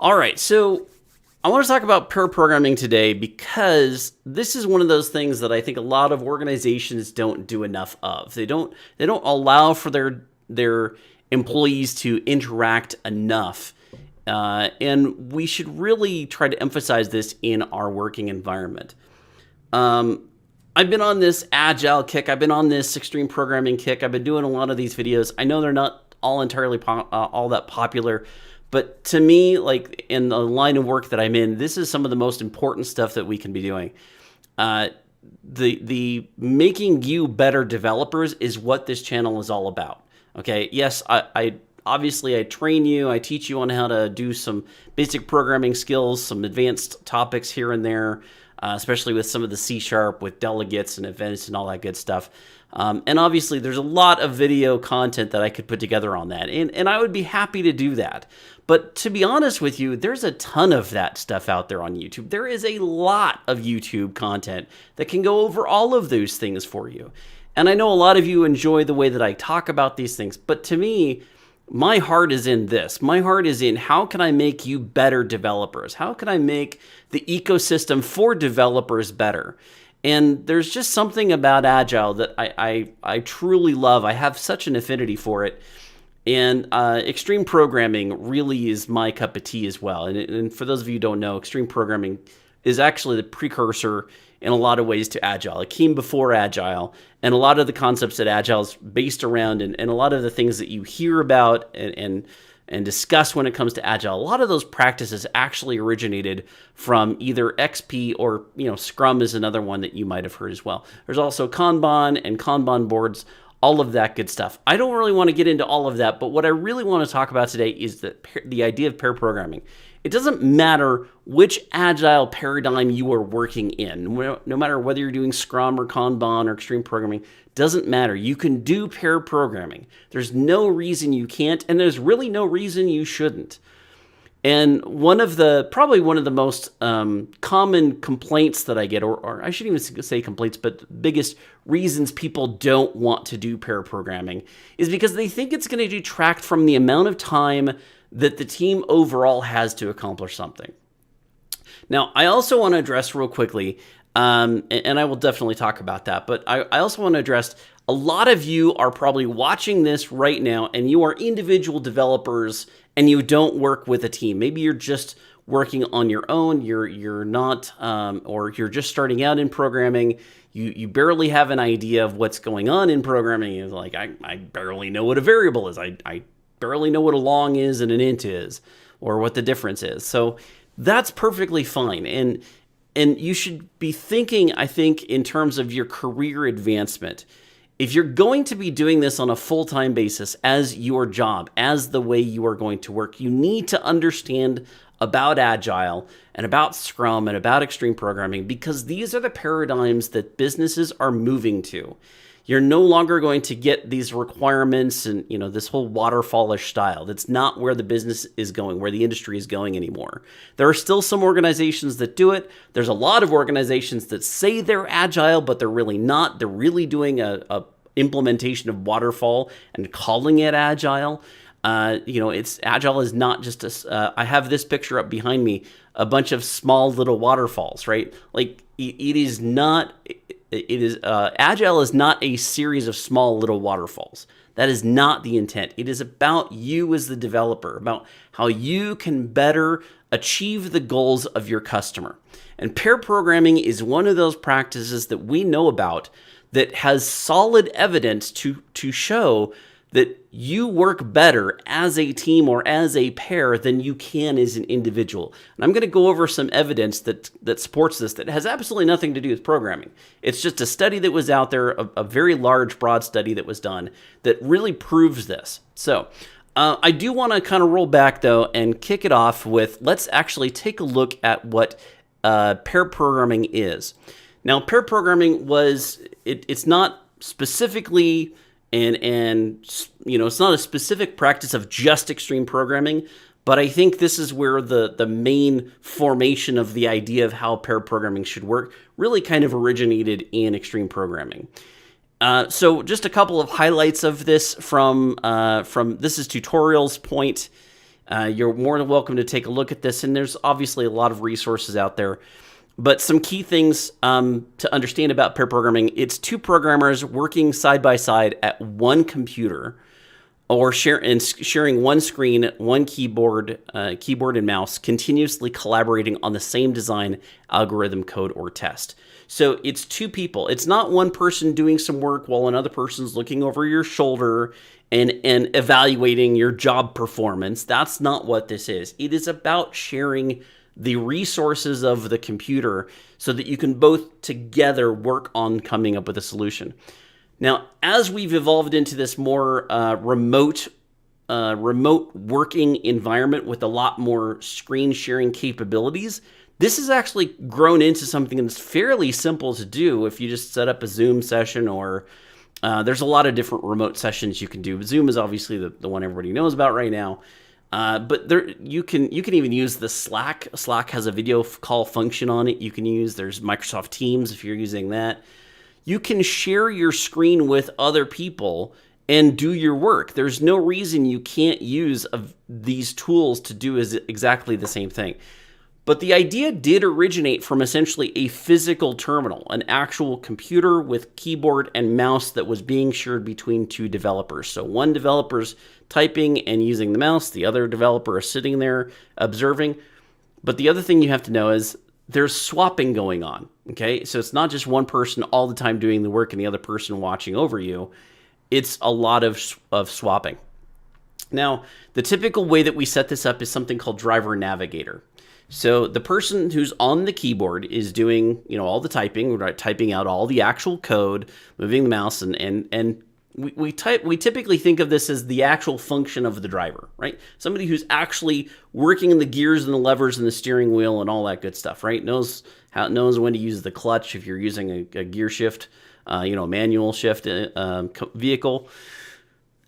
All right, so I want to talk about pair programming today because this is one of those things that I think a lot of organizations don't do enough of. They don't allow for their employees to interact enough. And we should really try to emphasize this in our working environment. I've been on this agile kick. I've been on this extreme programming kick. I've been doing a lot of these videos. I know they're not all entirely all that popular, but to me, like in the line of work that I'm in, this is some of the most important stuff that we can be doing. The making you better developers is what this channel is all about. Okay. Yes, I obviously train you. I teach you on how to do some basic programming skills, some advanced topics here and there, especially with some of the C# with delegates and events and all that good stuff. And obviously, there's a lot of video content that I could put together on that, and I would be happy to do that. But to be honest with you, there's a ton of that stuff out there on YouTube. There is a lot of YouTube content that can go over all of those things for you. And I know a lot of you enjoy the way that I talk about these things, but to me, my heart is in this. My heart is in how can I make you better developers? How can I make the ecosystem for developers better? And there's just something about Agile that I truly love. I have such an affinity for it. And extreme programming really is my cup of tea as well. And for those of you who don't know, extreme programming is actually the precursor in a lot of ways to Agile. It came before Agile, and a lot of the concepts that Agile is based around and a lot of the things that you hear about and discuss when it comes to Agile, a lot of those practices actually originated from either XP or, Scrum is another one that you might have heard as well. There's also Kanban and Kanban boards, all of that good stuff. I don't really want to get into all of that, but what I really want to talk about today is the idea of pair programming. It doesn't matter which Agile paradigm you are working in, no matter whether you're doing Scrum or Kanban or extreme programming, doesn't matter. You can do pair programming. There's no reason you can't, and there's really no reason you shouldn't. And probably one of the most common complaints that I get, or I shouldn't even say complaints, but biggest reasons people don't want to do pair programming is because they think it's going to detract from the amount of time that the team overall has to accomplish something. Now, I also want to address real quickly, and I will definitely talk about that, but I also want to address a lot of you are probably watching this right now and you are individual developers and you don't work with a team. Maybe you're just working on your own, you're not, or you're just starting out in programming. You barely have an idea of what's going on in programming. You're like, I barely know what a variable is. I barely know what a long is and an int is, or what the difference is. So that's perfectly fine. And you should be thinking, I think, in terms of your career advancement. If you're going to be doing this on a full-time basis as your job, as the way you are going to work, you need to understand about Agile and about Scrum and about extreme programming, because these are the paradigms that businesses are moving to. You're no longer going to get these requirements and, this whole waterfallish style. That's not where the business is going, where the industry is going anymore. There are still some organizations that do it. There's a lot of organizations that say they're Agile, but they're really not. They're really doing a implementation of waterfall and calling it Agile. It's Agile is not just I have this picture up behind me, a bunch of small little waterfalls, right? Like it is not. Agile is not a series of small little waterfalls. That is not the intent. It is about you as the developer, about how you can better achieve the goals of your customer. And pair programming is one of those practices that we know about that has solid evidence to show that you work better as a team or as a pair than you can as an individual. And I'm going to go over some evidence that supports this that has absolutely nothing to do with programming. It's just a study that was out there, a very large, broad study that was done that really proves this. So I do want to kind of roll back, though, and kick it off with, let's actually take a look at what pair programming is. Now, pair programming it's not specifically... And it's not a specific practice of just extreme programming, but I think this is where the main formation of the idea of how pair programming should work really kind of originated in extreme programming. So just a couple of highlights of this from this is tutorials point. You're more than welcome to take a look at this, and there's obviously a lot of resources out there. But some key things to understand about pair programming: it's two programmers working side by side at one computer, or sharing one screen, one keyboard and mouse, continuously collaborating on the same design, algorithm, code, or test. So it's two people. It's not one person doing some work while another person's looking over your shoulder and evaluating your job performance. That's not what this is. It is about sharing the resources of the computer so that you can both together work on coming up with a solution. Now, as we've evolved into this more remote working environment with a lot more screen sharing capabilities, this has actually grown into something that's fairly simple to do if you just set up a Zoom session, or there's a lot of different remote sessions you can do. Zoom is obviously the one everybody knows about right now. But you can even use the Slack. Slack has a video call function on it. There's Microsoft Teams if you're using that. You can share your screen with other people and do your work. There's no reason you can't use these tools to do exactly the same thing. But the idea did originate from essentially a physical terminal, an actual computer with keyboard and mouse that was being shared between two developers. So one developer's typing and using the mouse, the other developer is sitting there observing. But the other thing you have to know is there's swapping going on, okay? So it's not just one person all the time doing the work and the other person watching over you. It's a lot of swapping. Now, the typical way that we set this up is something called driver Navigator. So the person who's on the keyboard is doing, all the typing, right? Typing out all the actual code, moving the mouse, and we typically think of this as the actual function of the driver, right? Somebody who's actually working in the gears and the levers and the steering wheel and all that good stuff, right? Knows when to use the clutch if you're using a gear shift, manual shift vehicle.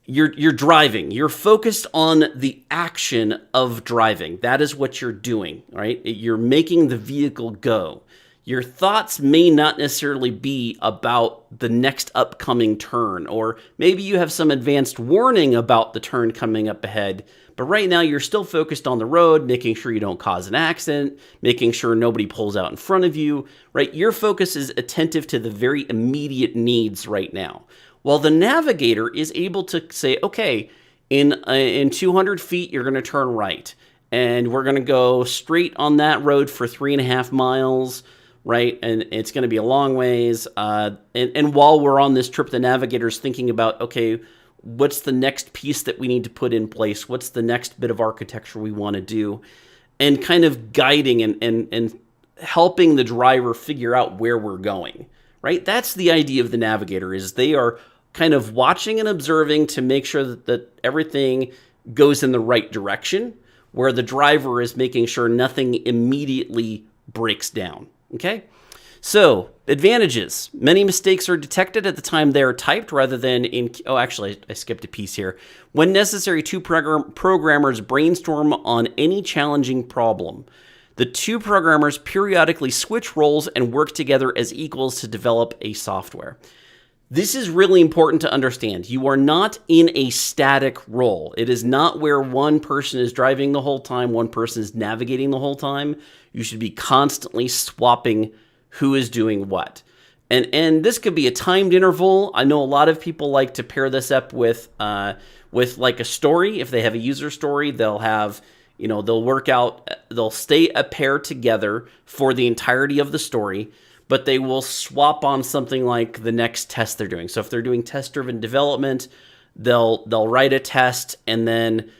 You're driving. You're focused on the action of driving. That is what you're doing, right? You're making the vehicle go. Your thoughts may not necessarily be about the next upcoming turn, or maybe you have some advanced warning about the turn coming up ahead, but right now you're still focused on the road, making sure you don't cause an accident, making sure nobody pulls out in front of you, right? Your focus is attentive to the very immediate needs right now. While the Navigator is able to say, okay, in 200 feet, you're going to turn right, and we're going to go straight on that road for 3.5 miles, right? And it's going to be a long ways. And while we're on this trip, the Navigator's thinking about, okay, what's the next piece that we need to put in place? What's the next bit of architecture we want to do? And kind of guiding and helping the driver figure out where we're going, right? That's the idea of the Navigator, is they are kind of watching and observing to make sure that everything goes in the right direction, where the driver is making sure nothing immediately breaks down. Okay? So, advantages. Many mistakes are detected at the time they are typed rather than in... Oh, actually, I skipped a piece here. When necessary, two programmers brainstorm on any challenging problem. The two programmers periodically switch roles and work together as equals to develop a software. This is really important to understand. You are not in a static role. It is not where one person is driving the whole time, one person is navigating the whole time. You should be constantly swapping who is doing what. And this could be a timed interval. I know a lot of people like to pair this up with like a story. If they have a user story, they'll have, they'll stay a pair together for the entirety of the story, but they will swap on something like the next test they're doing. So if they're doing test-driven development, they'll write a test and then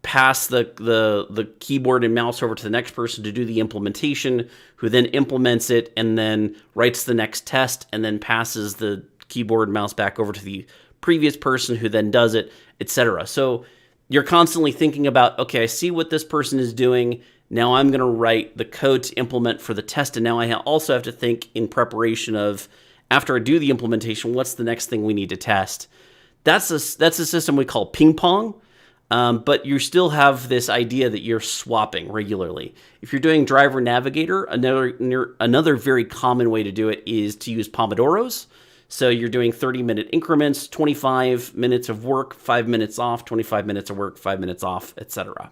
pass the keyboard and mouse over to the next person to do the implementation, who then implements it and then writes the next test and then passes the keyboard and mouse back over to the previous person, who then does it, etc. So you're constantly thinking about, okay, I see what this person is doing. Now I'm going to write the code to implement for the test, and now I also have to think in preparation of, after I do the implementation, what's the next thing we need to test? That's a system we call ping pong, but you still have this idea that you're swapping regularly. If you're doing driver Navigator, another very common way to do it is to use Pomodoros. So you're doing 30-minute increments, 25 minutes of work, 5 minutes off, 25 minutes of work, 5 minutes off, etc.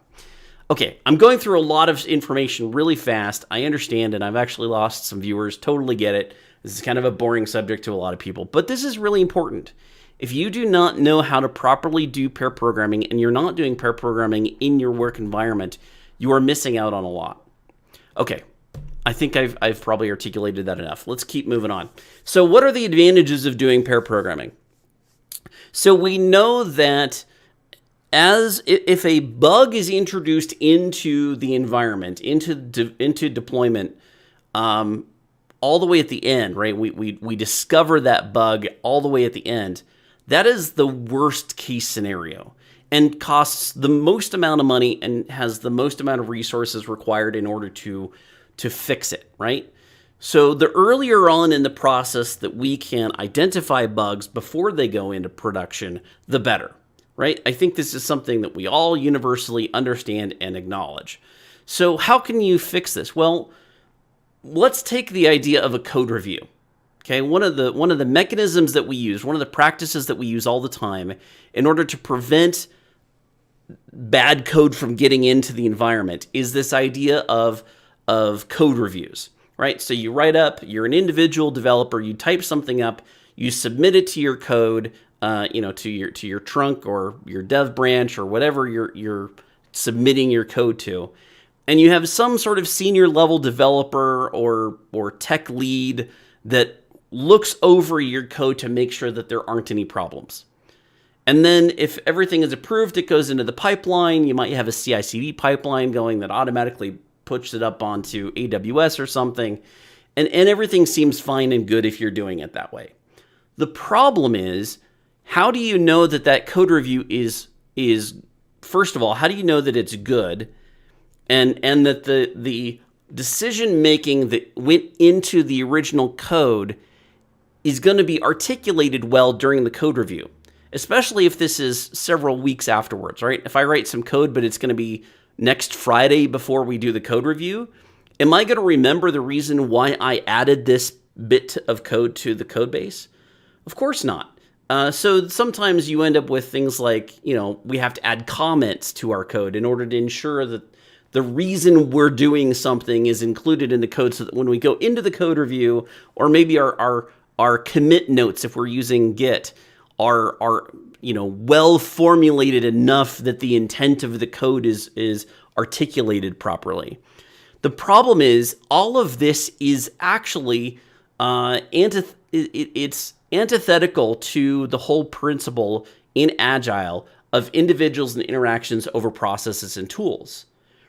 Okay, I'm going through a lot of information really fast. I understand, and I've actually lost some viewers. Totally get it. This is kind of a boring subject to a lot of people, but this is really important. If you do not know how to properly do pair programming and you're not doing pair programming in your work environment, you are missing out on a lot. Okay, I think I've probably articulated that enough. Let's keep moving on. So what are the advantages of doing pair programming? So we know that if a bug is introduced into the environment, into deployment, all the way at the end, right? We discover that bug all the way at the end. That is the worst case scenario and costs the most amount of money and has the most amount of resources required in order to fix it, right? So the earlier on in the process that we can identify bugs before they go into production, the better, right? I think this is something that we all universally understand and acknowledge. So how can you fix this? Well, let's take the idea of a code review. Okay, one of the mechanisms that we use, one of the practices that we use all the time in order to prevent bad code from getting into the environment is this idea of code reviews, right? So you write up, you're an individual developer, you type something up, you submit it to your code, to your trunk or your dev branch or whatever you're submitting your code to. And you have some sort of senior level developer or tech lead that looks over your code to make sure that there aren't any problems. And then if everything is approved, it goes into the pipeline. You might have a CI/CD pipeline going that automatically pushes it up onto AWS or something. And everything seems fine and good if you're doing it that way. The problem is, how do you know that code review is first of all, how do you know that it's good? And that the decision making that went into the original code is going to be articulated well during the code review, especially if this is several weeks afterwards, right? If I write some code, but it's going to be next Friday before we do the code review, am I going to remember the reason why I added this bit of code to the code base? Of course not. So sometimes you end up with things like, we have to add comments to our code in order to ensure that the reason we're doing something is included in the code so that when we go into the code review, or maybe our commit notes, if we're using Git, are well formulated enough that the intent of the code is articulated properly. The problem is all of this is actually it's antithetical to the whole principle in Agile of individuals and interactions over processes and tools.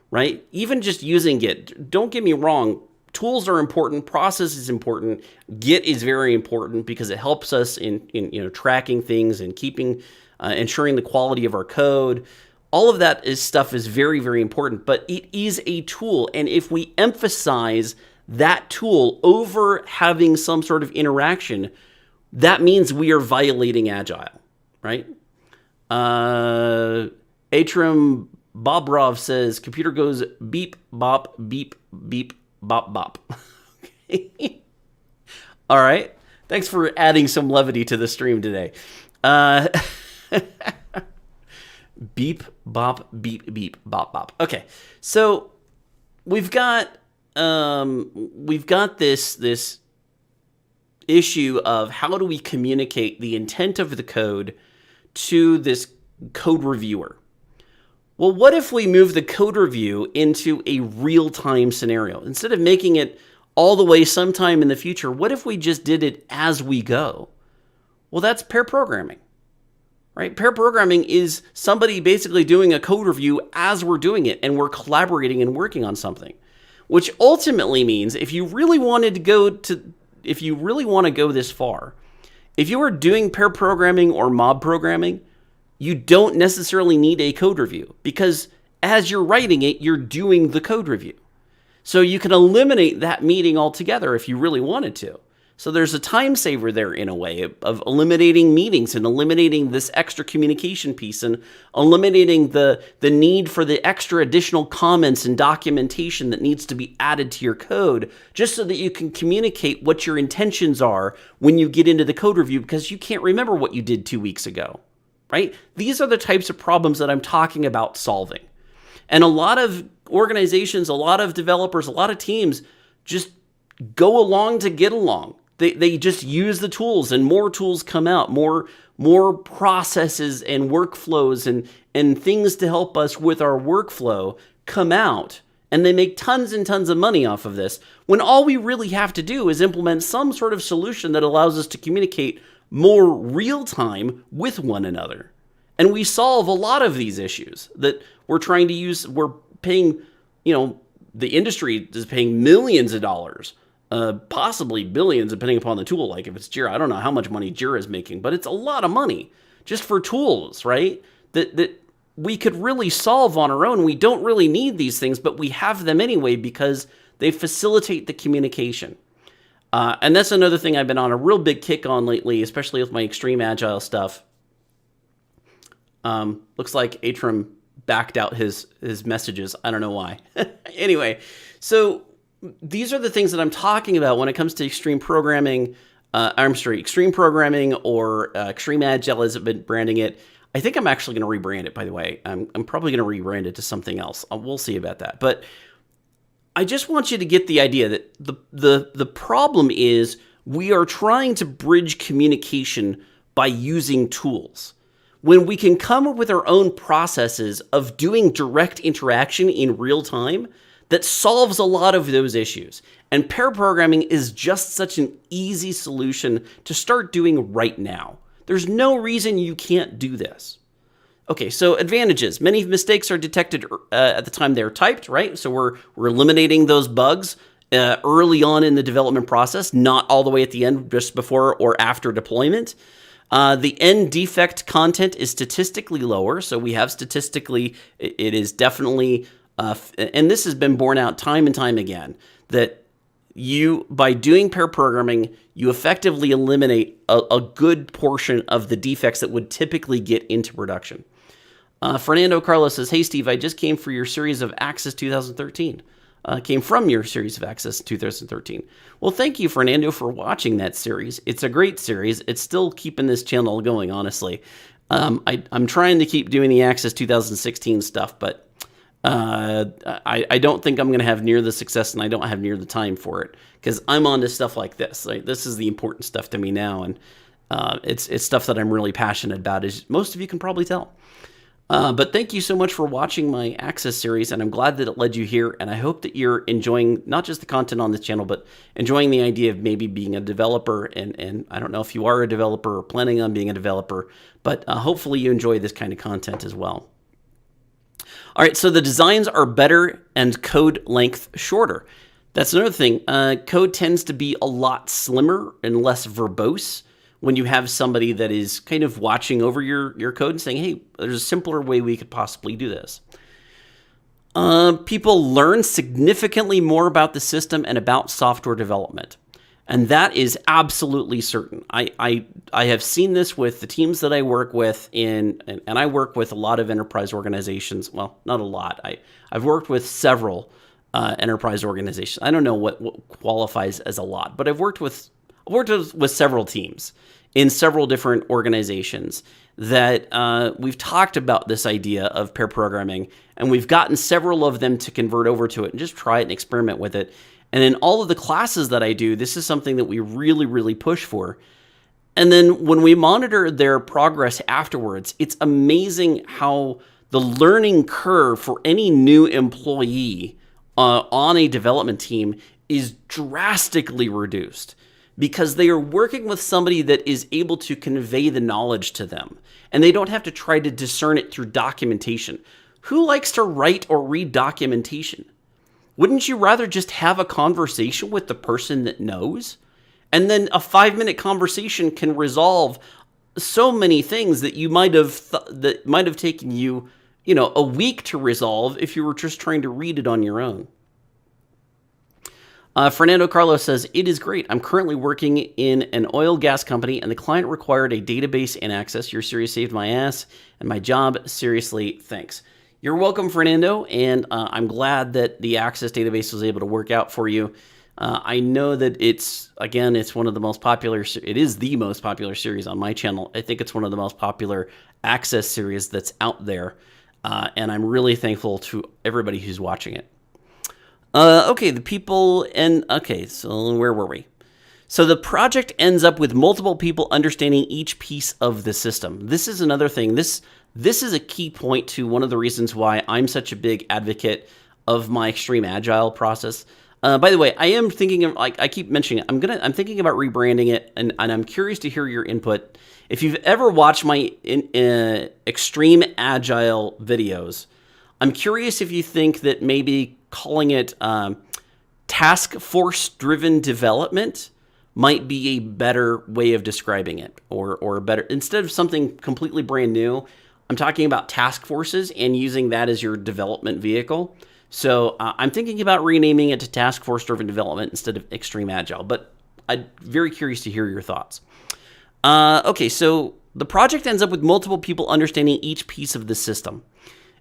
Right? Even just using Git, don't get me wrong, tools are important, process is important, Git is very important because it helps us in tracking things and keeping, ensuring the quality of our code. All of that stuff is very, very important, but it is a tool. And if we emphasize that tool over having some sort of interaction, that means we are violating Agile, right? Atram Bobrov says, computer goes beep, bop, beep, beep, bop, bop. Okay. All right. Thanks for adding some levity to the stream today. Beep, bop, beep, beep, bop, bop. Okay. So we've got this issue of how do we communicate the intent of the code to this code reviewer? Well, what if we move the code review into a real-time scenario? Instead of making it all the way sometime in the future, what if we just did it as we go? Well, that's pair programming, right? Pair programming is somebody basically doing a code review as we're doing it, and we're collaborating and working on something, which ultimately means if you really want to go this far, if you are doing pair programming or mob programming, you don't necessarily need a code review because as you're writing it, you're doing the code review. So you can eliminate that meeting altogether if you really wanted to. So there's a time saver there in a way of eliminating meetings and eliminating this extra communication piece and eliminating the need for the extra additional comments and documentation that needs to be added to your code just so that you can communicate what your intentions are when you get into the code review because you can't remember what you did 2 weeks ago, right? These are the types of problems that I'm talking about solving. And a lot of organizations, a lot of developers, a lot of teams just go along to get along. They just use the tools and more tools come out, more processes and workflows and things to help us with our workflow come out. And they make tons and tons of money off of this when all we really have to do is implement some sort of solution that allows us to communicate more real time with one another. And we solve a lot of these issues that we're trying to use. We're paying, the industry is paying millions of dollars. Possibly billions, depending upon the tool. Like if it's Jira, I don't know how much money Jira is making, but it's a lot of money just for tools, right? That we could really solve on our own. We don't really need these things, but we have them anyway because they facilitate the communication. And that's another thing I've been on a real big kick on lately, especially with my extreme agile stuff. Looks like Atram backed out his messages. I don't know why. Anyway, so these are the things that I'm talking about when it comes to extreme programming. Extreme programming or extreme agile as I've been branding it. I think I'm actually going to rebrand it, by the way. I'm probably going to rebrand it to something else. We'll see about that. But I just want you to get the idea that the problem is we are trying to bridge communication by using tools. When we can come up with our own processes of doing direct interaction in real time, that solves a lot of those issues. And pair programming is just such an easy solution to start doing right now. There's no reason you can't do this. Okay, so advantages. Many mistakes are detected at the time they're typed, right? So we're eliminating those bugs early on in the development process, not all the way at the end, just before or after deployment. The end defect content is statistically lower. So we have statistically, it is definitely... and this has been borne out time and time again, that by doing pair programming, you effectively eliminate a good portion of the defects that would typically get into production. Fernando Carlos says, "Hey Steve, I just came for your series of Access 2013. Came from your series of Access 2013. Well, thank you, Fernando, for watching that series. It's a great series. It's still keeping this channel going, honestly. I'm trying to keep doing the Access 2016 stuff, but I don't think I'm going to have near the success, and I don't have near the time for it because I'm on to stuff like this. Like, this is the important stuff to me now, and it's stuff that I'm really passionate about, as most of you can probably tell. But thank you so much for watching my Access series, and I'm glad that it led you here, and I hope that you're enjoying not just the content on this channel, but enjoying the idea of maybe being a developer, and I don't know if you are a developer or planning on being a developer, but hopefully you enjoy this kind of content as well. All right, so the designs are better and code length shorter. That's another thing. Code tends to be a lot slimmer and less verbose when you have somebody that is kind of watching over your code and saying, hey, there's a simpler way we could possibly do this. People learn significantly more about the system and about software development. And that is absolutely certain. I have seen this with the teams that I work with and I work with a lot of enterprise organizations. Well, not a lot. I've worked with several enterprise organizations. I don't know what qualifies as a lot, but I've worked with several teams in several different organizations that we've talked about this idea of pair programming, and we've gotten several of them to convert over to it and just try it and experiment with it. And in all of the classes that I do, this is something that we really, really push for. And then when we monitor their progress afterwards, it's amazing how the learning curve for any new employee on a development team is drastically reduced because they are working with somebody that is able to convey the knowledge to them. And they don't have to try to discern it through documentation. Who likes to write or read documentation? Wouldn't you rather just have a conversation with the person that knows? And then a 5-minute conversation can resolve so many things that you might have taken you, a week to resolve if you were just trying to read it on your own. Fernando Carlos says, it is great. I'm currently working in an oil gas company, and the client required a database and access. Your series saved my ass and my job. Seriously, thanks. You're welcome, Fernando, and I'm glad that the access database was able to work out for you. I know that it's one of the most popular. It is the most popular series on my channel. I think it's one of the most popular access series that's out there, and I'm really thankful to everybody who's watching it. Okay, so where were we? So the project ends up with multiple people understanding each piece of the system. This is another thing. This is a key point to one of the reasons why I'm such a big advocate of my extreme agile process. By the way, I am thinking of, like I keep mentioning it, I'm thinking about rebranding it, and I'm curious to hear your input. If you've ever watched my extreme agile videos, I'm curious if you think that maybe calling it task force driven development might be a better way of describing it, or better, instead of something completely brand new, I'm talking about task forces and using that as your development vehicle. So I'm thinking about renaming it to task force driven development instead of extreme agile, but I'm very curious to hear your thoughts. Okay, so the project ends up with multiple people understanding each piece of the system.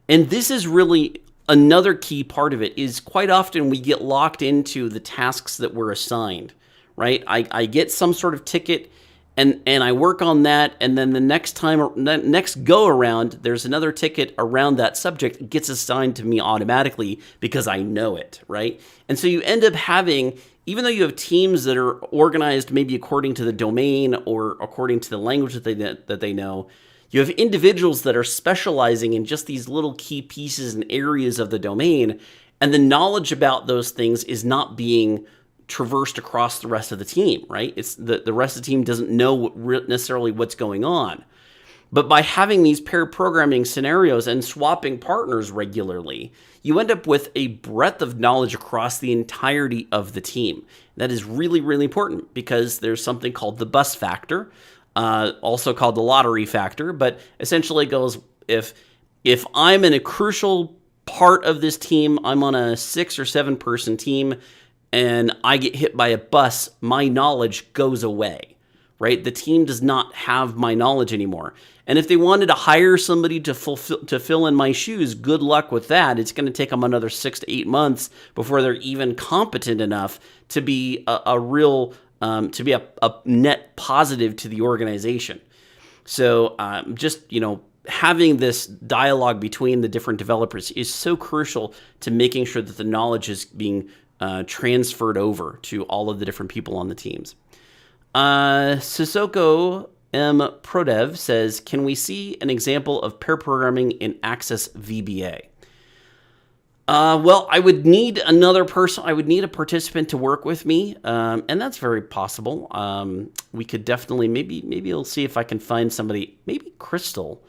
And this is really another key part of it, is quite often we get locked into the tasks that we're assigned, right? I get some sort of ticket and I work on that, and then the next go around, there's another ticket around that subject, gets assigned to me automatically because I know it, right? And so you end up having, even though you have teams that are organized maybe according to the domain or according to the language that they know, you have individuals that are specializing in just these little key pieces and areas of the domain, and the knowledge about those things is not being traversed across the rest of the team, right? It's the rest of the team doesn't know necessarily what's going on. But by having these pair programming scenarios and swapping partners regularly, you end up with a breadth of knowledge across the entirety of the team. That is really, really important, because there's something called the bus factor, also called the lottery factor, but essentially it goes, if I'm in a crucial part of this team, I'm on a 6 or 7 person team, and I get hit by a bus, my knowledge goes away, right? The team does not have my knowledge anymore. And if they wanted to hire somebody to fill in my shoes, good luck with that. It's going to take them another 6 to 8 months before they're even competent enough to be a net positive to the organization. So having this dialogue between the different developers is so crucial to making sure that the knowledge is being transferred over to all of the different people on the teams. Sissoko M. Prodev says, can we see an example of pair programming in Access VBA? Well, I would need another person. I would need a participant to work with me, and that's very possible. We could definitely, maybe we'll see if I can find somebody, maybe Crystal.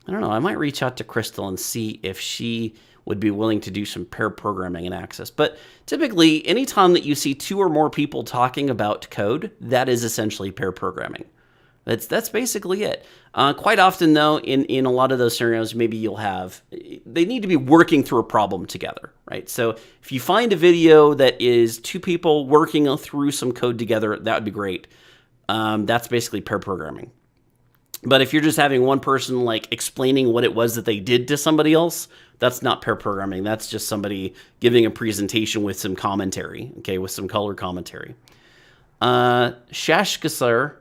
I don't know. I might reach out to Crystal and see if she would be willing to do some pair programming in Access. But typically, anytime that you see 2 or more people talking about code, that is essentially pair programming. That's basically it. Quite often, though, in a lot of those scenarios, maybe they need to be working through a problem together, right? So if you find a video that is 2 people working through some code together, that would be great. That's basically pair programming. But if you're just having one person like explaining what it was that they did to somebody else, that's not pair programming. That's just somebody giving a presentation with some commentary, okay, with some color commentary. Shashkasar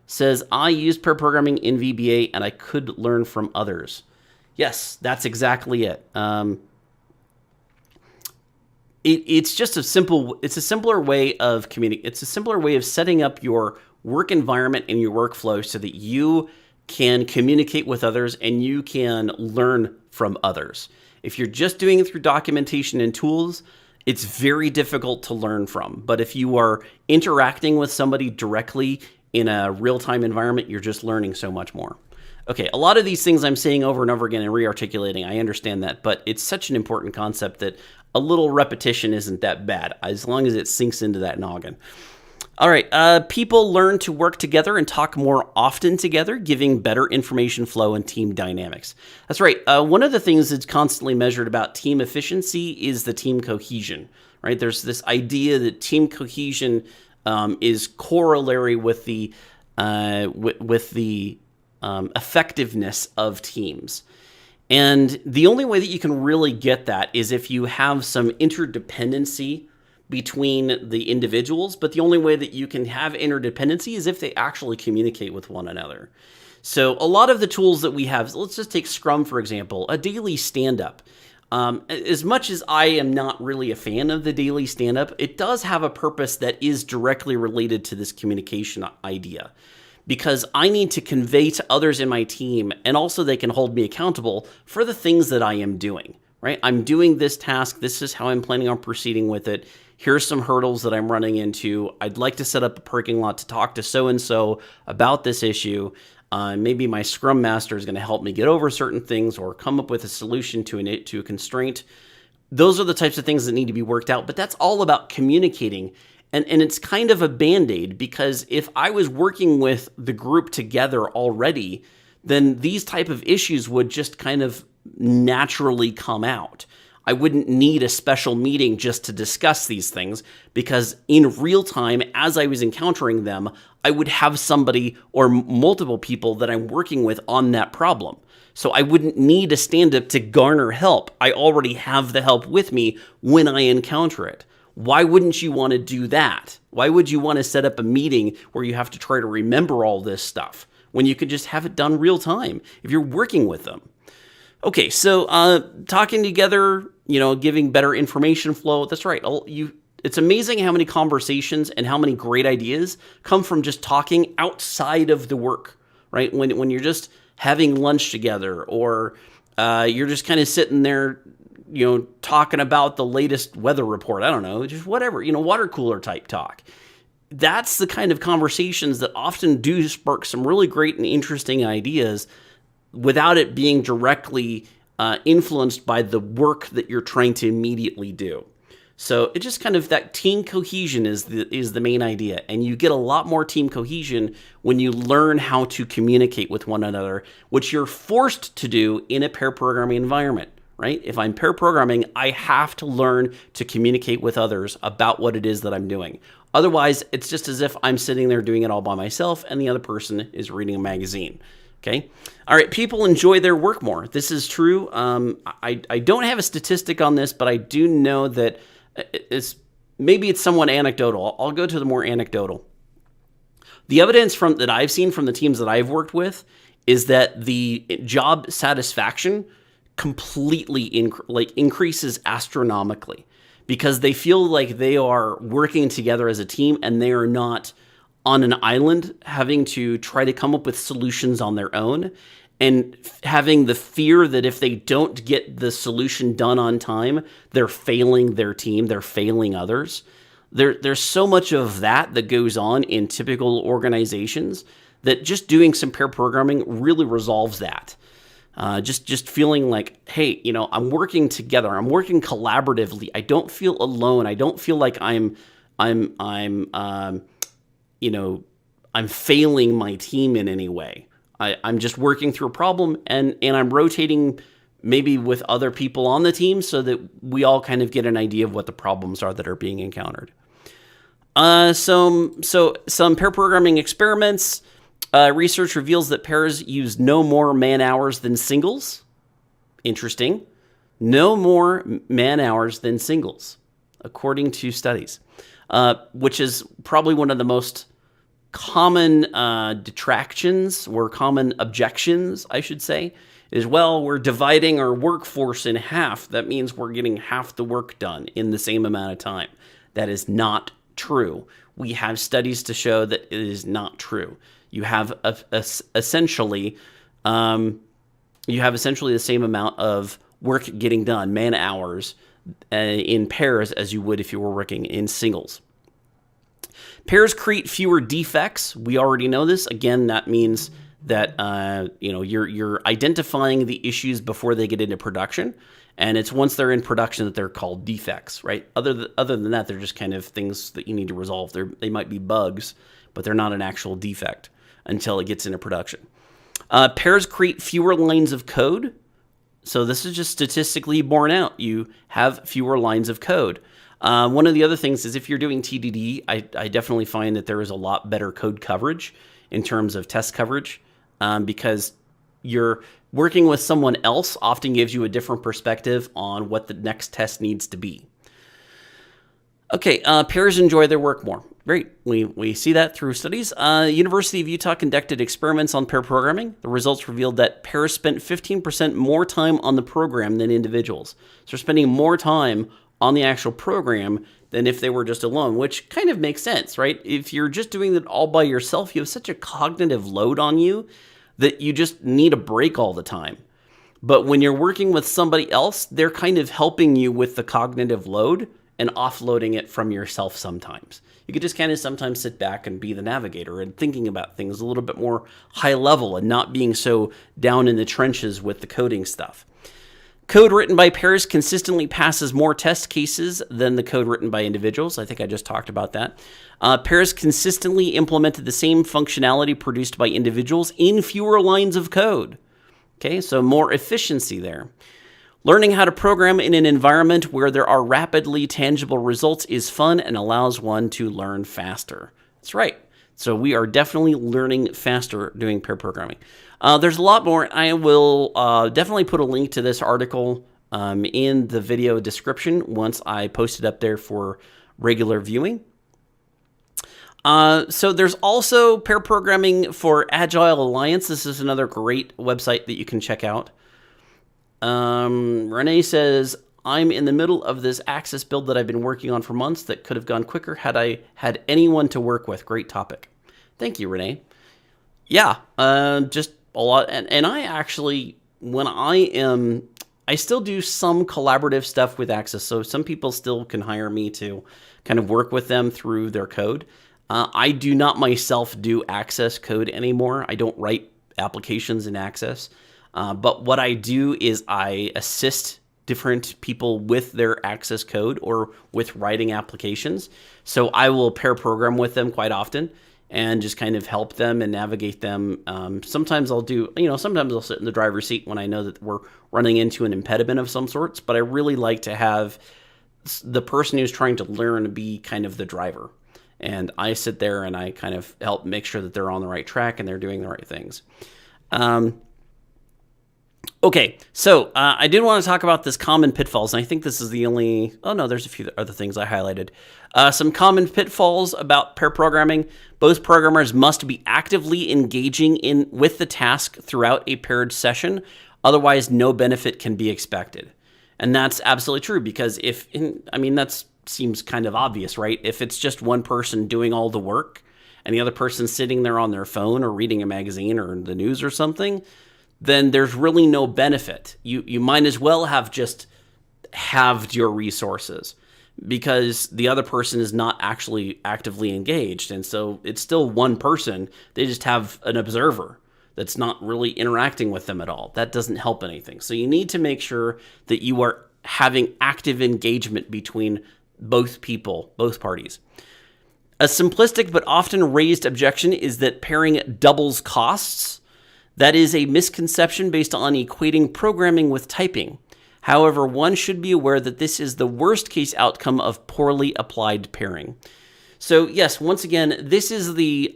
says, I used pair programming in VBA and I could learn from others. Yes, that's exactly it. It's just a simpler way of communicating. It's a simpler way of setting up your work environment and your workflow so that you can communicate with others and you can learn from others. If you're just doing it through documentation and tools, it's very difficult to learn from. But if you are interacting with somebody directly in a real-time environment, you're just learning so much more. Okay, a lot of these things I'm saying over and over again and re-articulating, I understand that, but it's such an important concept that a little repetition isn't that bad, as long as it sinks into that noggin. All right. People learn to work together and talk more often together, giving better information flow and team dynamics. That's right. One of the things that's constantly measured about team efficiency is the team cohesion, right? There's this idea that team cohesion is corollary with the effectiveness of teams. And the only way that you can really get that is if you have some interdependency between the individuals, but the only way that you can have interdependency is if they actually communicate with one another. So a lot of the tools that we have, let's just take Scrum, for example, a daily stand-up. As much as I am not really a fan of the daily stand-up, it does have a purpose that is directly related to this communication idea. Because I need to convey to others in my team, and also they can hold me accountable for the things that I am doing, right? I'm doing this task. This is how I'm planning on proceeding with it. Here's some hurdles that I'm running into. I'd like to set up a parking lot to talk to so-and-so about this issue. Maybe my Scrum Master is going to help me get over certain things or come up with a solution to a constraint. Those are the types of things that need to be worked out, but that's all about communicating. And it's kind of a Band-Aid, because if I was working with the group together already, then these type of issues would just kind of naturally come out. I wouldn't need a special meeting just to discuss these things, because in real time, as I was encountering them, I would have somebody or multiple people that I'm working with on that problem. So I wouldn't need a stand-up to garner help. I already have the help with me when I encounter it. Why wouldn't you want to do that? Why would you want to set up a meeting where you have to try to remember all this stuff when you could just have it done real time if you're working with them? Okay, so talking together, giving better information flow. That's right. It's amazing how many conversations and how many great ideas come from just talking outside of the work, right? When you're just having lunch together, or you're just kind of sitting there, talking about the latest weather report. I don't know, just whatever, water cooler type talk. That's the kind of conversations that often do spark some really great and interesting ideas without it being directly influenced by the work that you're trying to immediately do. So it just kind of, that team cohesion is the main idea. And you get a lot more team cohesion when you learn how to communicate with one another, which you're forced to do in a pair programming environment, right? If I'm pair programming, I have to learn to communicate with others about what it is that I'm doing. Otherwise, it's just as if I'm sitting there doing it all by myself and the other person is reading a magazine. Okay. All right. People enjoy their work more. This is true. I don't have a statistic on this, but I do know that maybe it's somewhat anecdotal. I'll go to the more anecdotal. The evidence that I've seen from the teams that I've worked with is that the job satisfaction completely increases astronomically, because they feel like they are working together as a team and they are not on an island having to try to come up with solutions on their own, and having the fear that if they don't get the solution done on time, they're failing their team, they're failing others. There's so much of that goes on in typical organizations that just doing some pair programming really resolves that. Just feeling like, hey, I'm working together, I'm working collaboratively. I don't feel alone. I don't feel like I'm failing my team in any way. I'm just working through a problem, and I'm rotating maybe with other people on the team so that we all kind of get an idea of what the problems are that are being encountered. Some pair programming experiments. Research reveals that pairs use no more man hours than singles. Interesting. No more man hours than singles, according to studies, which is probably one of the most common detractions, or common objections, I should say, is, well, we're dividing our workforce in half. That means we're getting half the work done in the same amount of time. That is not true. We have studies to show that it is not true. You have essentially the same amount of work getting done, man hours, in pairs as you would if you were working in singles. Pairs create fewer defects. We already know this. Again, that means that you're identifying the issues before they get into production, And it's once they're in production that they're called defects, right? Other than that, they're just kind of things that you need to resolve. They might be bugs, but they're not an actual defect until it gets into production. Pairs create fewer lines of code. So this is just statistically borne out. You have fewer lines of code. One of the other things is if you're doing TDD, I definitely find that there is a lot better code coverage in terms of test coverage, because you're working with someone else often gives you a different perspective on what the next test needs to be. Okay, pairs enjoy their work more. Great. We see that through studies. University of Utah conducted experiments on pair programming. The results revealed that pairs spent 15% more time on the program than individuals. So they're spending more time on the actual program than if they were just alone, which kind of makes sense, right? If you're just doing it all by yourself, you have such a cognitive load on you that you just need a break all the time. But when you're working with somebody else, they're kind of helping you with the cognitive load and offloading it from yourself sometimes. You could just kind of sometimes sit back and be the navigator and thinking about things a little bit more high level and not being so down in the trenches with the coding stuff. Code written by pairs consistently passes more test cases than the code written by individuals. I think I just talked about that. Pairs consistently implemented the same functionality produced by individuals in fewer lines of code. Okay, so more efficiency there. Learning how to program in an environment where there are rapidly tangible results is fun and allows one to learn faster. That's right. So we are definitely learning faster doing pair programming. There's a lot more. I will definitely put a link to this article in the video description once I post it up there for regular viewing. So there's also pair programming for Agile Alliance. This is another great website that you can check out. Renee says, I'm in the middle of this Axis build that I've been working on for months that could have gone quicker had I had anyone to work with. Great topic. Thank you, Renee. Yeah, just a lot. And I actually, I still do some collaborative stuff with Axis. So some people still can hire me to kind of work with them through their code. I do not myself do Access code anymore. I don't write applications in Access. But what I do is I assist different people with their Access code or with writing applications. So I will pair program with them quite often and just kind of help them and navigate them. Sometimes I'll sometimes I'll sit in the driver's seat when I know that we're running into an impediment of some sorts, but I really like to have the person who's trying to learn be kind of the driver. And I sit there and I kind of help make sure that they're on the right track and they're doing the right things. Okay, so I did want to talk about this common pitfalls, and I think this is the only... Oh, no, there's a few other things I highlighted. Some common pitfalls about pair programming. Both programmers must be actively engaging with the task throughout a paired session. Otherwise, no benefit can be expected. And that's absolutely true, because that seems kind of obvious, right? If it's just one person doing all the work, and the other person sitting there on their phone or reading a magazine or the news or something, then there's really no benefit. You might as well have just halved your resources because the other person is not actually actively engaged. And so it's still one person. They just have an observer that's not really interacting with them at all. That doesn't help anything. So you need to make sure that you are having active engagement between both people, both parties. A simplistic but often raised objection is that pairing doubles costs. That is a misconception based on equating programming with typing. However, one should be aware that this is the worst case outcome of poorly applied pairing. So yes, once again, this is the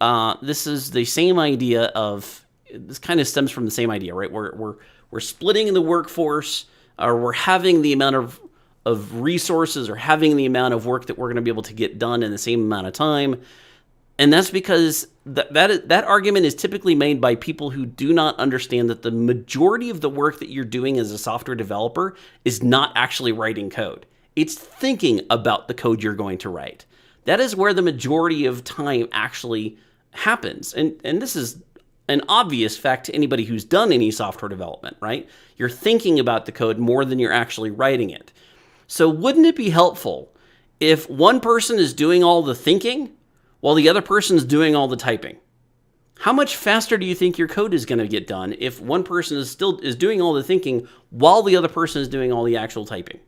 same idea of, this kind of stems from the same idea, right? We're splitting the workforce, or we're having the amount of resources or having the amount of work that we're going to be able to get done in the same amount of time. And that's because that argument is typically made by people who do not understand that the majority of the work that you're doing as a software developer is not actually writing code. It's thinking about the code you're going to write. That is where the majority of time actually happens. And this is an obvious fact to anybody who's done any software development, right? You're thinking about the code more than you're actually writing it. So wouldn't it be helpful if one person is doing all the thinking while the other person's doing all the typing? How much faster do you think your code is going to get done if one person is doing all the thinking while the other person is doing all the actual typing?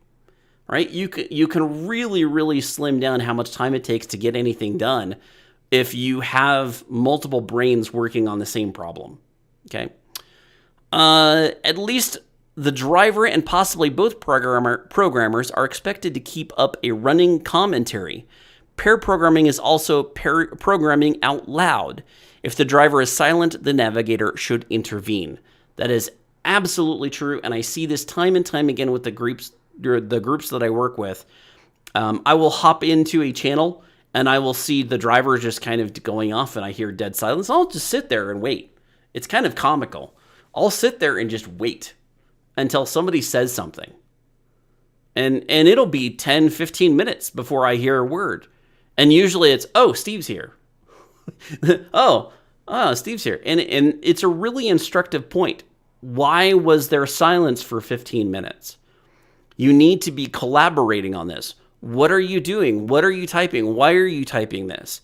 Right? You can really, really slim down how much time it takes to get anything done if you have multiple brains working on the same problem. Okay. At least the driver and possibly both programmers are expected to keep up a running commentary. Pair programming is also pair programming out loud. If the driver is silent, the navigator should intervene. That is absolutely true, and I see this time and time again with the groups that I work with. I will hop into a channel, and I will see the driver just kind of going off, and I hear dead silence. I'll just sit there and wait. It's kind of comical. I'll sit there and just wait until somebody says something. And it'll be 10, 15 minutes before I hear a word. And usually it's, oh, Steve's here. oh, Steve's here. And it's a really instructive point. Why was there silence for 15 minutes? You need to be collaborating on this. What are you doing? What are you typing? Why are you typing this?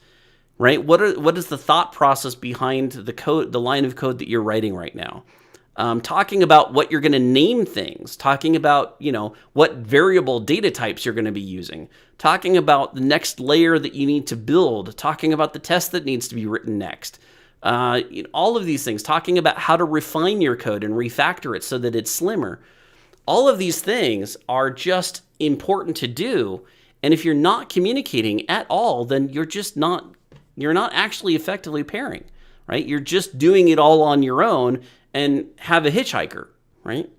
Right? What is the thought process behind the code, the line of code that you're writing right now? Talking about what you're going to name things, talking about, what variable data types you're going to be using, talking about the next layer that you need to build, talking about the test that needs to be written next. All of these things, talking about how to refine your code and refactor it so that it's slimmer. All of these things are just important to do. And if you're not communicating at all, then you're not actually effectively pairing, right? You're just doing it all on your own and have a hitchhiker, right?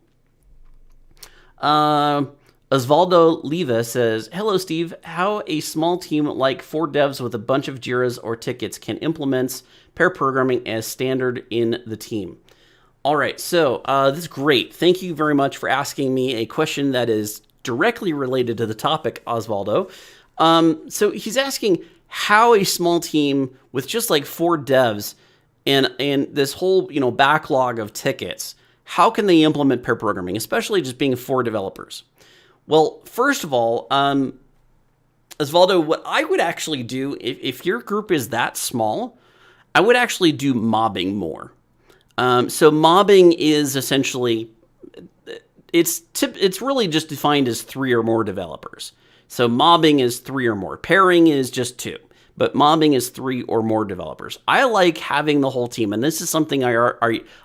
Osvaldo Leva says, hello, Steve. How a small team like 4 devs with a bunch of JIRAs or tickets can implement pair programming as standard in the team. All right, so this is great. Thank you very much for asking me a question that is directly related to the topic, Osvaldo. So he's asking how a small team with just like 4 devs and this whole backlog of tickets, how can they implement pair programming, especially just being 4 developers? Well, first of all, Osvaldo, what I would actually do if your group is that small, I would actually do mobbing more. So mobbing is essentially, it's really just defined as 3 or more developers. So mobbing is 3 or more. Pairing is just 2. But mobbing is 3 or more developers. I like having the whole team, and this is something I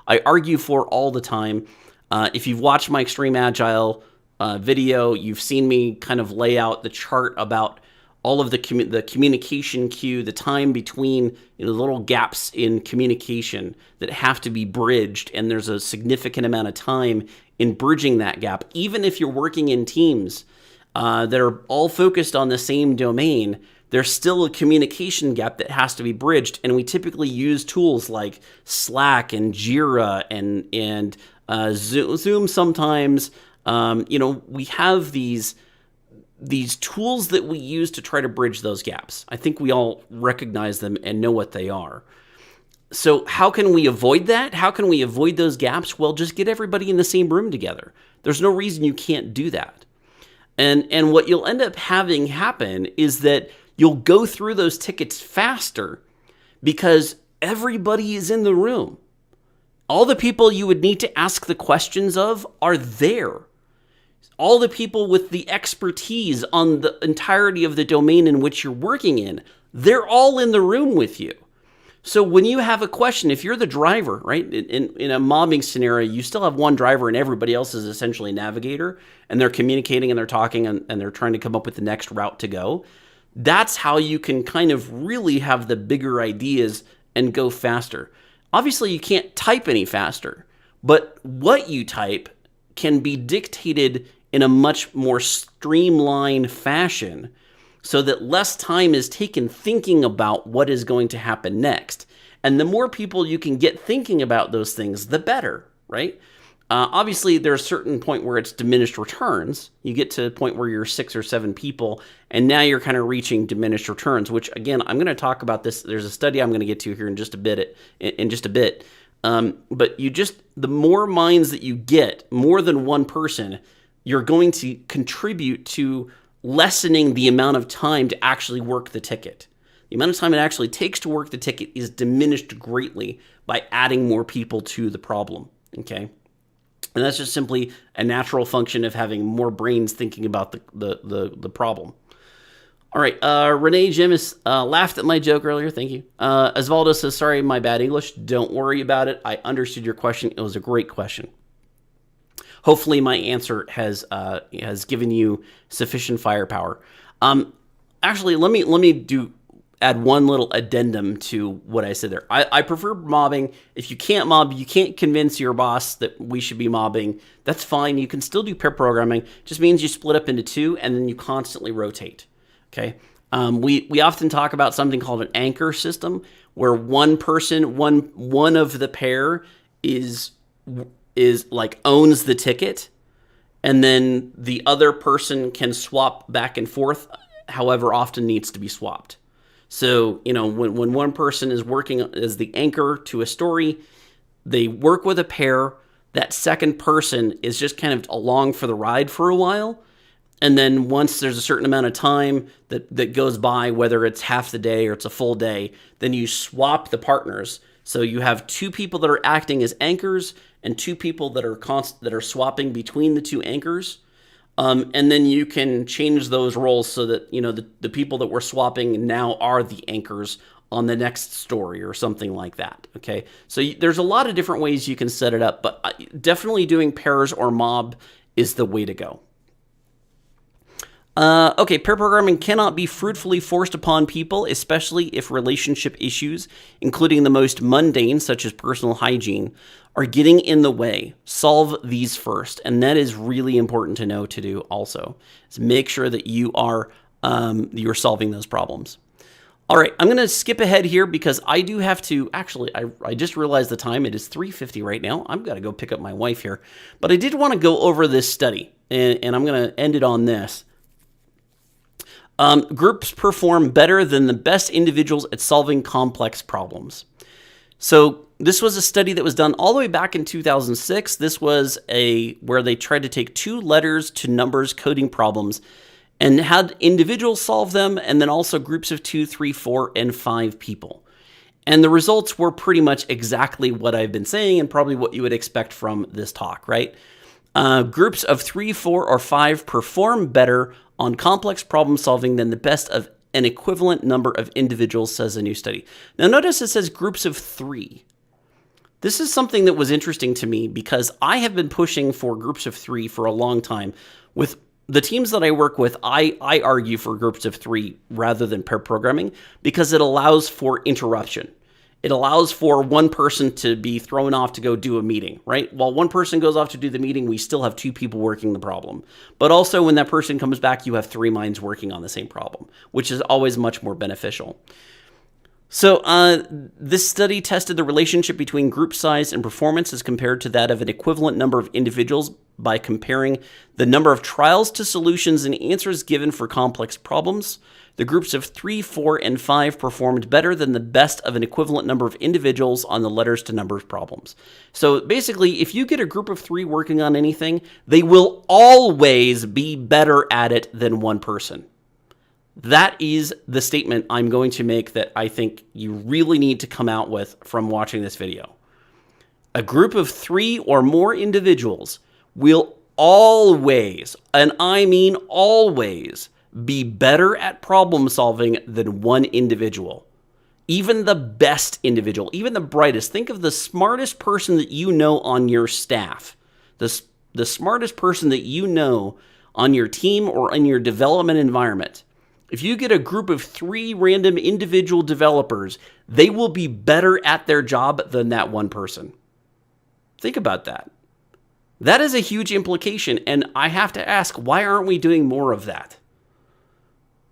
argue for all the time. If you've watched my Extreme Agile video, you've seen me kind of lay out the chart about all of the communication queue, the time between the little gaps in communication that have to be bridged, and there's a significant amount of time in bridging that gap. Even if you're working in teams that are all focused on the same domain, there's still a communication gap that has to be bridged, and we typically use tools like Slack and Jira and Zoom sometimes. We have these tools that we use to try to bridge those gaps. I think we all recognize them and know what they are. So how can we avoid that? How can we avoid those gaps? Well, just get everybody in the same room together. There's no reason you can't do that. And what you'll end up having happen is that you'll go through those tickets faster because everybody is in the room. All the people you would need to ask the questions of are there. All the people with the expertise on the entirety of the domain in which you're working in, they're all in the room with you. So when you have a question, if you're the driver, right, in a mobbing scenario, you still have one driver and everybody else is essentially a navigator, and they're communicating and they're talking and they're trying to come up with the next route to go. That's how you can kind of really have the bigger ideas and go faster. Obviously, you can't type any faster, but what you type can be dictated in a much more streamlined fashion so that less time is taken thinking about what is going to happen next. And the more people you can get thinking about those things, the better, right? Obviously, there's a certain point where it's diminished returns. You get to a point where you're 6 or 7 people, and now you're kind of reaching diminished returns, which, again, I'm going to talk about this. There's a study I'm going to get to here in just a bit. But the more minds that you get, more than one person, you're going to contribute to lessening the amount of time to actually work the ticket. the amount of time it actually takes to work the ticket is diminished greatly by adding more people to the problem, okay? And that's just simply a natural function of having more brains thinking about the problem. All right, Renee Jimis laughed at my joke earlier. Thank you. Osvaldo says, sorry, my bad English. Don't worry about it. I understood your question. It was a great question. Hopefully my answer has given you sufficient firepower. Actually, let me add one little addendum to what I said there. I prefer mobbing. If you can't mob, you can't convince your boss that we should be mobbing. That's fine. You can still do pair programming. It just means you split up into two and then you constantly rotate. Okay. We often talk about something called an anchor system, where one person, one of the pair is like owns the ticket, and then the other person can swap back and forth, however often needs to be swapped. So, when one person is working as the anchor to a story, they work with a pair. That second person is just kind of along for the ride for a while. And then once there's a certain amount of time that goes by, whether it's half the day or it's a full day, then you swap the partners. So you have two people that are acting as anchors and two people that are swapping between the two anchors. And then you can change those roles so that, the people that we're swapping now are the anchors on the next story or something like that. Okay. So there's a lot of different ways you can set it up, but definitely doing pairs or mob is the way to go. Okay, pair programming cannot be fruitfully forced upon people, especially if relationship issues, including the most mundane, such as personal hygiene, are getting in the way. Solve these first, and that is really important to know to do also, is make sure that you're solving those problems. All right, I'm going to skip ahead here because I do have to, actually, I just realized the time. It is 3:50 right now. I've got to go pick up my wife here. But I did want to go over this study, and I'm going to end it on this. Groups perform better than the best individuals at solving complex problems. So this was a study that was done all the way back in 2006. This was where they tried to take 2 letters to numbers coding problems and had individuals solve them, and then also groups of 2, 3, 4, and 5 people. And the results were pretty much exactly what I've been saying and probably what you would expect from this talk, right? Groups of 3, 4, or 5 perform better on complex problem solving than the best of an equivalent number of individuals, says a new study. Now notice it says groups of 3. This is something that was interesting to me because I have been pushing for groups of 3 for a long time. With the teams that I work with, I argue for groups of 3 rather than pair programming because it allows for interruption. It allows for one person to be thrown off to go do a meeting, right? While one person goes off to do the meeting, we still have 2 people working the problem. But also when that person comes back, you have 3 minds working on the same problem, which is always much more beneficial. So this study tested the relationship between group size and performance as compared to that of an equivalent number of individuals by comparing the number of trials to solutions and answers given for complex problems. The groups of 3, 4, and 5 performed better than the best of an equivalent number of individuals on the letters to numbers problems. So basically, if you get a group of 3 working on anything, they will always be better at it than one person. That is the statement I'm going to make that I think you really need to come out with from watching this video. A group of 3 or more individuals will always, and I mean always, be better at problem solving than one individual. Even the best individual, even the brightest. Think of the smartest person that you know on your staff. The smartest person that you know on your team or in your development environment. If you get a group of 3 random individual developers, they will be better at their job than that one person. Think about that. That is a huge implication, and I have to ask, why aren't we doing more of that?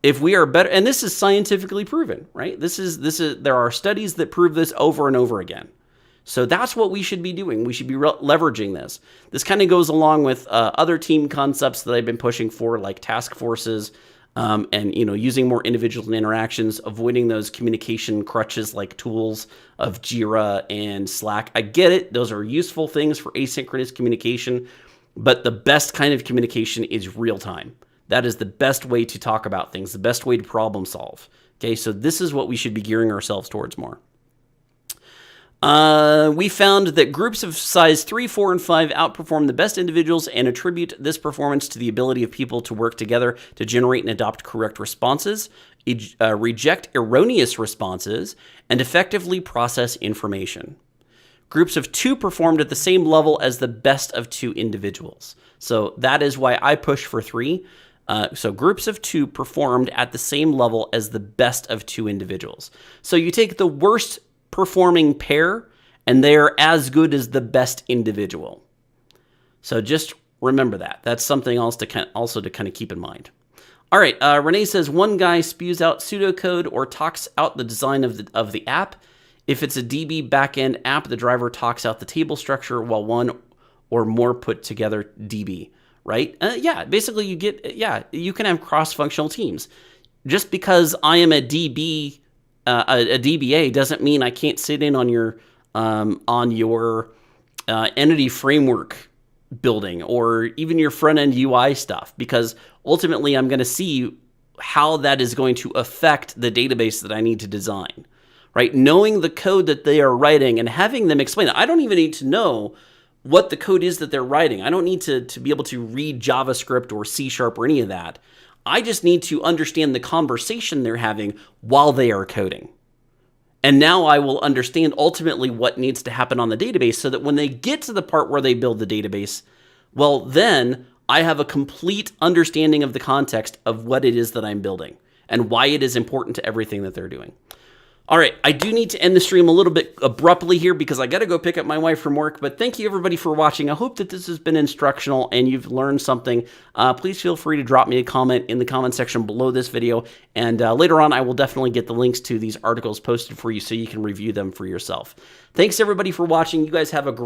If we are better, and this is scientifically proven, right? There are studies that prove this over and over again. So that's what we should be doing. We should be leveraging this. This kind of goes along with other team concepts that I've been pushing for, like task forces, and using more individuals and interactions, avoiding those communication crutches like tools of Jira and Slack. I get it; those are useful things for asynchronous communication, but the best kind of communication is real time. That is the best way to talk about things, the best way to problem solve. Okay, so this is what we should be gearing ourselves towards more. We found that groups of size 3, 4, and 5 outperform the best individuals and attribute this performance to the ability of people to work together to generate and adopt correct responses, reject erroneous responses, and effectively process information. Groups of 2 performed at the same level as the best of 2 individuals. So that is why I push for 3. So groups of 2 performed at the same level as the best of 2 individuals. So you take the worst performing pair and they're as good as the best individual. So just remember that. That's something else to kind of keep in mind. All right, Renee says one guy spews out pseudocode or talks out the design of the app. If it's a DB backend app, the driver talks out the table structure while one or more put together DB, right? Yeah, basically you can have cross-functional teams. Just because I am a DB, a DBA doesn't mean I can't sit in on your entity framework building or even your front-end UI stuff, because ultimately I'm going to see how that is going to affect the database that I need to design, right? Knowing the code that they are writing and having them explain it. I don't even need to know what the code is that they're writing. I don't need to be able to read JavaScript or C# or any of that. I just need to understand the conversation they're having while they are coding. And now I will understand ultimately what needs to happen on the database so that when they get to the part where they build the database, well, then I have a complete understanding of the context of what it is that I'm building and why it is important to everything that they're doing. All right, I do need to end the stream a little bit abruptly here because I got to go pick up my wife from work, but thank you everybody for watching. I hope that this has been instructional and you've learned something. Please feel free to drop me a comment in the comment section below this video, and later on I will definitely get the links to these articles posted for you so you can review them for yourself. Thanks everybody for watching. You guys have a great